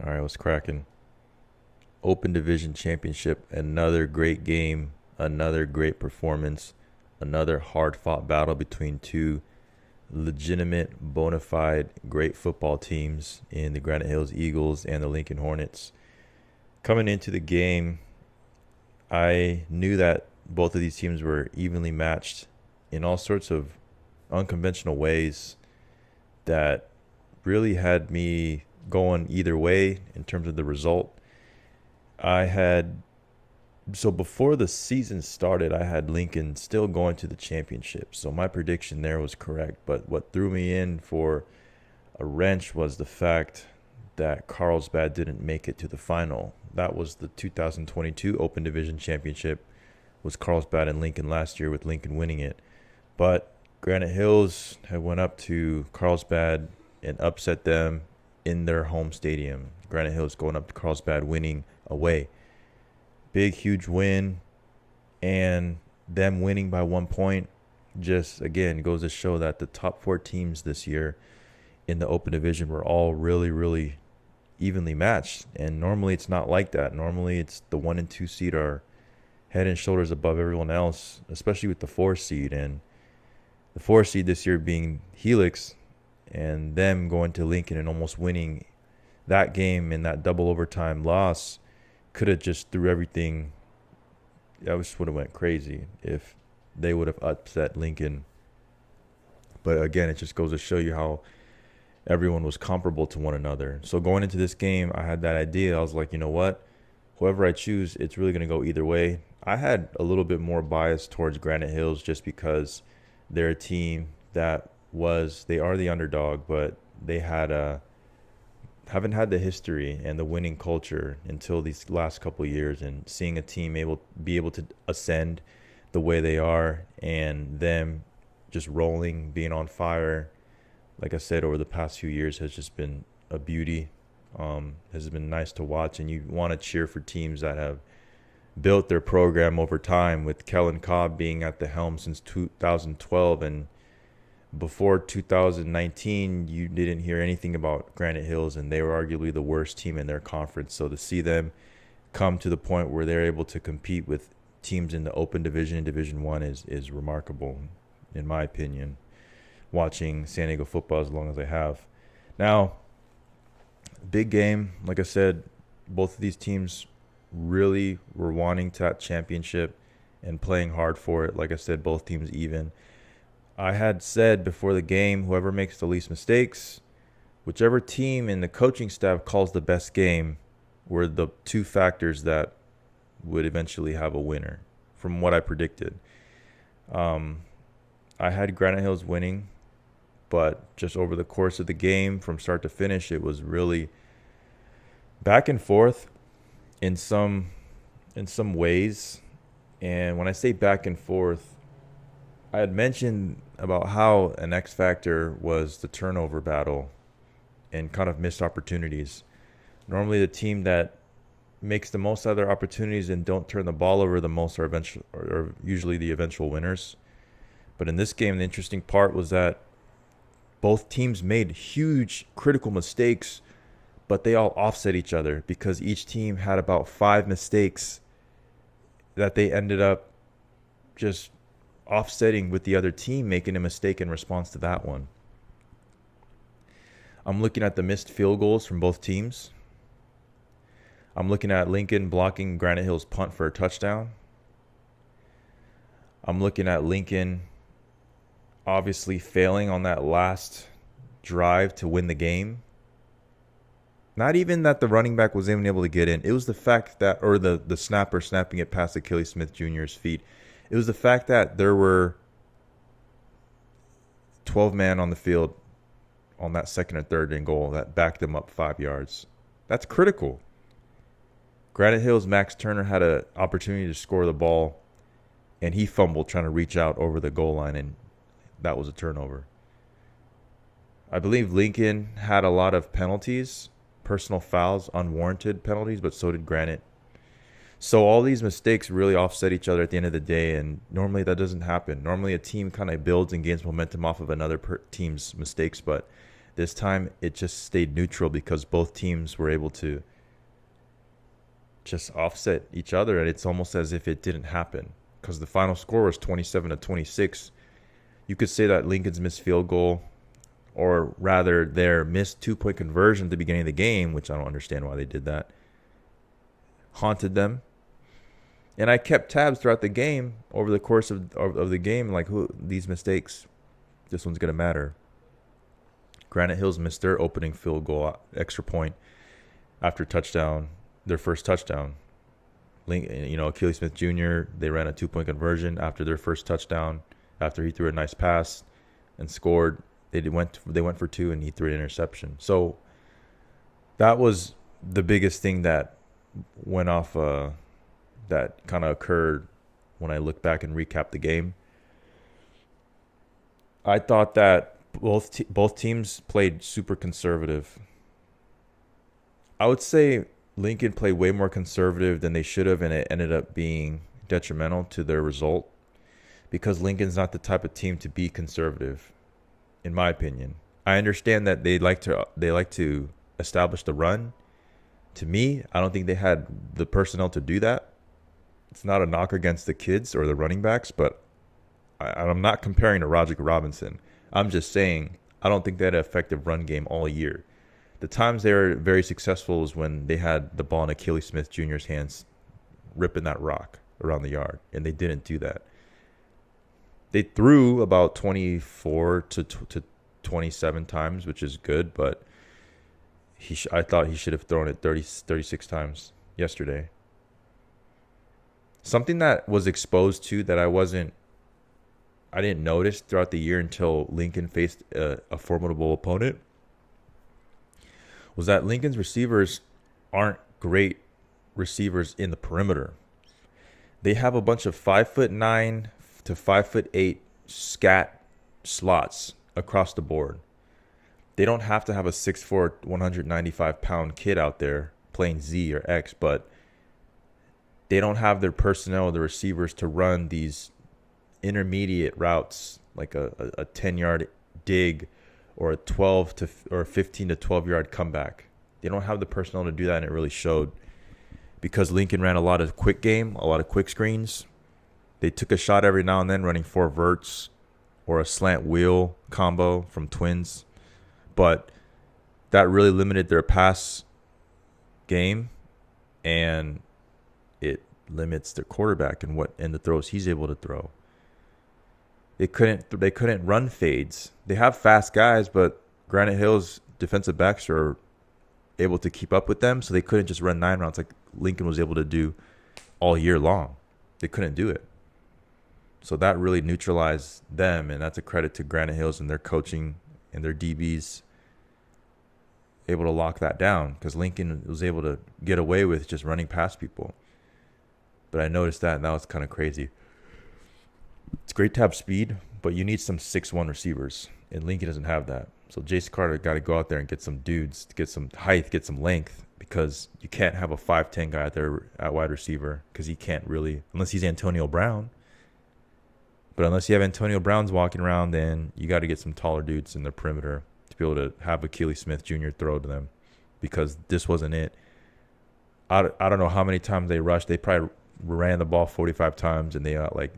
All right, what's cracking? Open Division Championship, another great game, another great performance, another hard fought battle between two legitimate, bona fide, great football teams in the Granite Hills Eagles and the Lincoln Hornets. Coming into the game, I knew that both of these teams were evenly matched in all sorts of unconventional ways that really had me going either way in terms of the result. I had so before the season started, I had Lincoln still going to the championship. So my prediction there was correct. But what threw me in for a wrench was the fact that Carlsbad didn't make it to the final. That was the 2022 Open Division Championship. Was Carlsbad and Lincoln last year, with Lincoln winning it. But Granite Hills had went up to Carlsbad and upset them in their home stadium. Granite Hills going up to Carlsbad, winning away. Big, huge win, and them winning by 1 point just, again, goes to show that the top four teams this year in the Open Division were all really, really evenly matched. And normally it's not like that. Normally it's the 1 and 2 seed are head and shoulders above everyone else, especially with the 4 seed. And the 4 seed this year being Helix, and them going to Lincoln and almost winning that game in that double overtime loss could have just threw everything. That just would have went crazy if they would have upset Lincoln. But again, it just goes to show you how everyone was comparable to one another. So going into this game, I had that idea. I was like, you know what? Whoever I choose, it's really going to go either way. I had a little bit more bias towards Granite Hills just because they're a team that they are the underdog, but they haven't had the history and the winning culture until these last couple of years, and seeing a team be able to ascend the way they are and them just rolling, being on fire, like I said, over the past few years has just been a beauty. Has been nice to watch, and you want to cheer for teams that have built their program over time, with Kellen Cobb being at the helm since 2012. And before 2019, you didn't hear anything about Granite Hills, and they were arguably the worst team in their conference. So to see them come to the point where they're able to compete with teams in the Open Division and Division One is remarkable, in my opinion, watching San Diego football as long as I have. Now, big game. Like I said, both of these teams really were wanting that championship and playing hard for it. Like I said, both teams even. I had said before the game, whoever makes the least mistakes, whichever team in the coaching staff calls the best game, were the two factors that would eventually have a winner, from what I predicted. I had Granite Hills winning, but just over the course of the game, from start to finish, it was really back and forth in some ways. And when I say back and forth, I had mentioned about how an X factor was the turnover battle and kind of missed opportunities. Normally, the team that makes the most out of their opportunities and don't turn the ball over the most are usually the eventual winners. But in this game, the interesting part was that both teams made huge critical mistakes, but they all offset each other because each team had about 5 mistakes that they ended up just offsetting with the other team making a mistake in response to that one. I'm looking at the missed field goals from both teams. I'm looking at Lincoln blocking Granite Hills' punt for a touchdown. I'm looking at Lincoln obviously failing on that last drive to win the game. Not even that the running back was even able to get in. It was the fact that, or the snapper snapping it past Achilles Smith Jr.'s feet. It was the fact that there were 12 men on the field on that second and third and goal that backed them up 5 yards. That's critical. Granite Hills' Max Turner had an opportunity to score the ball, and he fumbled trying to reach out over the goal line, and that was a turnover. I believe Lincoln had a lot of penalties, personal fouls, unwarranted penalties, but so did Granite. So all these mistakes really offset each other at the end of the day, and normally that doesn't happen. Normally a team kind of builds and gains momentum off of another team's mistakes, but This time it just stayed neutral because both teams were able to just offset each other, and it's almost as if it didn't happen because the final score was 27-26. You could say that Lincoln's missed field goal, or rather their missed 2-point conversion at the beginning of the game, which I don't understand why they did that, haunted them. And I kept tabs throughout the game, over the course of the game, like, who these mistakes, this one's going to matter. Granite Hills missed their opening field goal, extra point, after touchdown, their first touchdown. Achilles Smith Jr., they ran a 2-point conversion after their first touchdown, after he threw a nice pass and scored. They went for 2, and he threw an interception. So that was the biggest thing that went off, that kind of occurred when I look back and recap the game. I thought that both teams played super conservative. I would say Lincoln played way more conservative than they should have, and it ended up being detrimental to their result because Lincoln's not the type of team to be conservative, in my opinion. I understand that they like to establish the run. To me, I don't think they had the personnel to do that. It's not a knock against the kids or the running backs, but I'm not comparing to Roderick Robinson. I'm just saying I don't think they had an effective run game all year. The times they were very successful was when they had the ball in Achilles Smith Jr.'s hands, ripping that rock around the yard, and they didn't do that. They threw about 24 to 27 times, which is good, but I thought he should have thrown it 36 times yesterday. Something that was exposed to that I didn't notice throughout the year until Lincoln faced a formidable opponent was that Lincoln's receivers aren't great receivers in the perimeter. They have a bunch of 5'9" to 5'8" scat slots across the board. They don't have to have a 6'4", 195-pound kid out there playing Z or X, but they don't have their personnel, the receivers, to run these intermediate routes like a 10-yard dig or a 15 to 12-yard comeback. They don't have the personnel to do that, and it really showed because Lincoln ran a lot of quick game, a lot of quick screens. They took a shot every now and then running 4 verts or a slant wheel combo from twins, but that really limited their pass game, and it limits their quarterback and the throws he's able to throw. They couldn't run fades. They have fast guys, but Granite Hills defensive backs are able to keep up with them, so they couldn't just run 9 rounds like Lincoln was able to do all year long. They couldn't do it. So that really neutralized them, and that's a credit to Granite Hills and their coaching and their DBs able to lock that down because Lincoln was able to get away with just running past people. But I noticed that, and that was kind of crazy. It's great to have speed, but you need some 6'1" receivers, and Lincoln doesn't have that. So Jace Carter got to go out there and get some dudes, get some height, get some length, because you can't have a 5'10" guy out there at wide receiver because he can't really, unless he's Antonio Brown. But unless you have Antonio Brown's walking around, then you got to get some taller dudes in the perimeter to be able to have Achilles Smith Jr. throw to them, because this wasn't it. I don't know how many times they rushed. They probably ran the ball 45 times, and they got like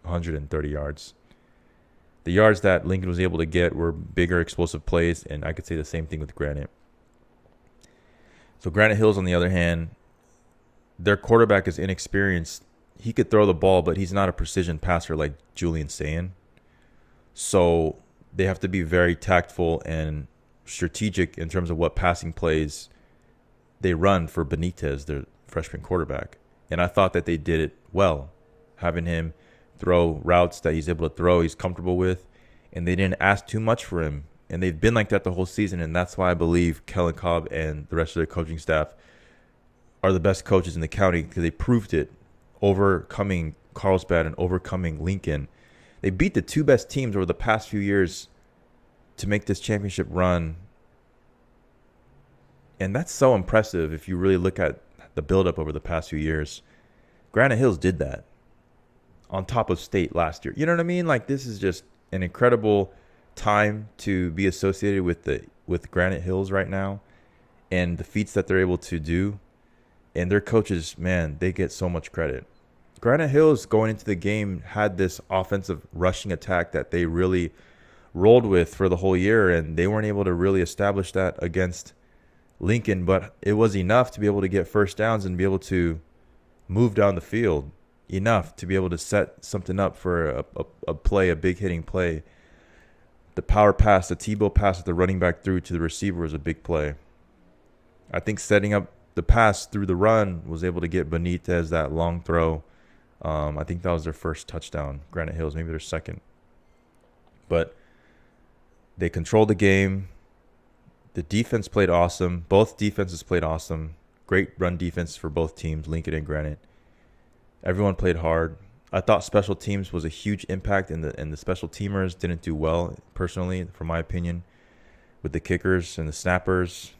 130 yards. The yards that Lincoln was able to get were bigger, explosive plays, and I could say the same thing with Granite. So Granite Hills, on the other hand, their quarterback is inexperienced. He could throw the ball, but he's not a precision passer like Julian Sayin. So they have to be very tactful and strategic in terms of what passing plays they run for Benitez, their freshman quarterback. And I thought that they did it well, having him throw routes that he's able to throw, he's comfortable with, and they didn't ask too much for him. And they've been like that the whole season, and that's why I believe Kellen Cobb and the rest of their coaching staff are the best coaches in the county, because they proved it, overcoming Carlsbad and overcoming Lincoln. They beat the 2 best teams over the past few years to make this championship run. And that's so impressive if you really look at the buildup over the past few years. Granite Hills did that on top of State last year. You know what I mean? Like, this is just an incredible time to be associated with Granite Hills right now, and the feats that they're able to do, and their coaches, man, they get so much credit. Granite Hills going into the game had this offensive rushing attack that they really rolled with for the whole year, and they weren't able to really establish that against Lincoln, but it was enough to be able to get first downs and be able to move down the field, enough to be able to set something up for a play, a big hitting play. The power pass, the Tebow pass that the running back threw to the receiver was a big play. I think setting up the pass through the run was able to get Benitez that long throw. I think that was their first touchdown, Granite Hills, maybe their second. But they controlled the game. The defense played awesome. Both defenses played awesome. Great run defense for both teams, Lincoln and Granite. Everyone played hard. I thought special teams was a huge impact, and the special teamers didn't do well, personally, from my opinion, with the kickers and the snappers.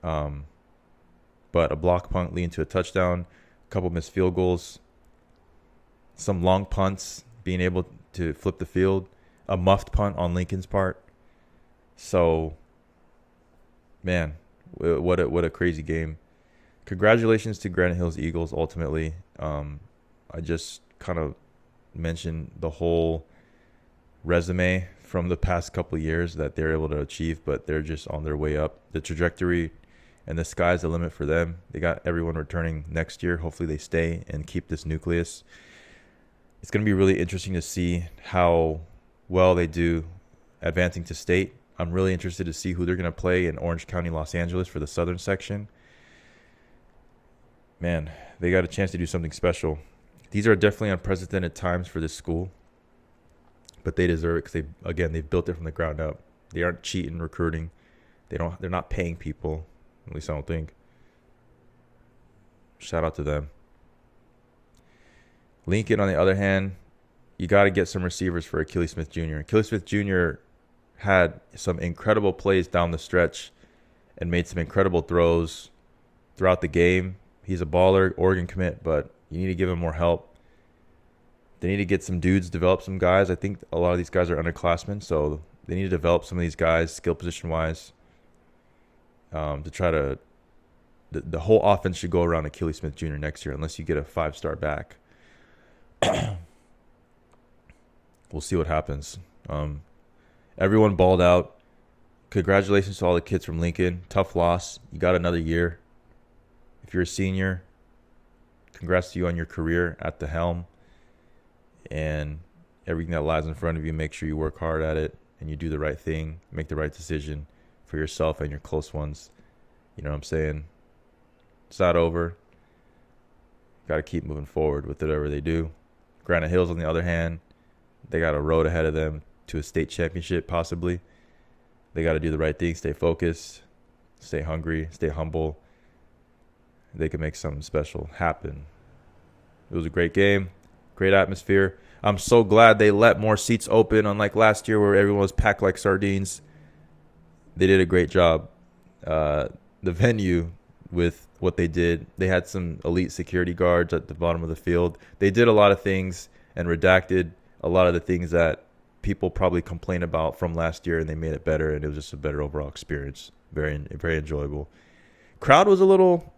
But a block punt leading to a touchdown, a couple missed field goals, some long punts, being able to flip the field, a muffed punt on Lincoln's part. So, man, what a crazy game. Congratulations to Granite Hills Eagles, ultimately. I just kind of mentioned the whole resume from the past couple of years that they're able to achieve, but they're just on their way up. The trajectory and the sky's the limit for them. They got everyone returning next year. Hopefully they stay and keep this nucleus. It's going to be really interesting to see how well they do advancing to state. I'm really interested to see who they're going to play in Orange County, Los Angeles for the southern section. Man, they got a chance to do something special. These are definitely unprecedented times for this school, but they deserve it because they've built it from the ground up. They aren't cheating recruiting. They're not paying people. At least I don't think. Shout out to them. Lincoln, on the other hand, you got to get some receivers for Achilles Smith Jr. Achilles Smith Jr. had some incredible plays down the stretch and made some incredible throws throughout the game. He's a baller, Oregon commit, but you need to give him more help. They need to get some dudes, develop some guys. I think a lot of these guys are underclassmen, so they need to develop some of these guys skill position-wise to try to – the whole offense should go around Achilles Smith Jr. next year unless you get a 5-star back. We'll see what happens. Everyone balled out. Congratulations to all the kids from Lincoln. Tough loss. You got another year. If you're a senior, congrats to you on your career at the helm. And everything that lies in front of you, make sure you work hard at it and you do the right thing. Make the right decision for yourself and your close ones. You know what I'm saying? It's not over. Got to keep moving forward with whatever they do. Granite Hills, on the other hand, they got a road ahead of them to a state championship, possibly. They got to do the right thing, stay focused, stay hungry, stay humble. They can make something special happen. It was a great game, great atmosphere. I'm so glad they let more seats open, unlike last year where everyone was packed like sardines. They did a great job. The venue, with what they did, they had some elite security guards at the bottom of the field. They did a lot of things and redacted a lot of the things that people probably complain about from last year, and they made it better, and it was just a better overall experience. Very, very enjoyable. Crowd was a little...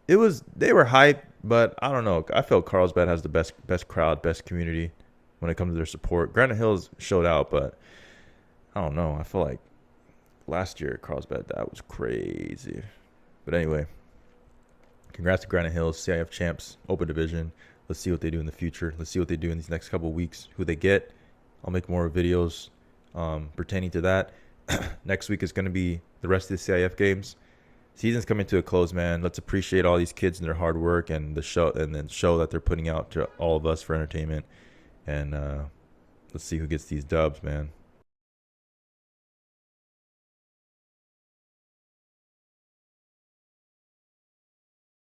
They were hype, but I don't know. I felt Carlsbad has the best crowd, best community when it comes to their support. Granite Hills showed out, but I don't know. I feel like last year at Carlsbad, that was crazy. But anyway, congrats to Granite Hills, CIF champs, open division. Let's see what they do in the future. Let's see what they do in these next couple of weeks, who they get. I'll make more videos pertaining to that. Next week is going to be the rest of the CIF games. Season's coming to a close, man. Let's appreciate all these kids and their hard work and the show that they're putting out to all of us for entertainment. And let's see who gets these dubs, man.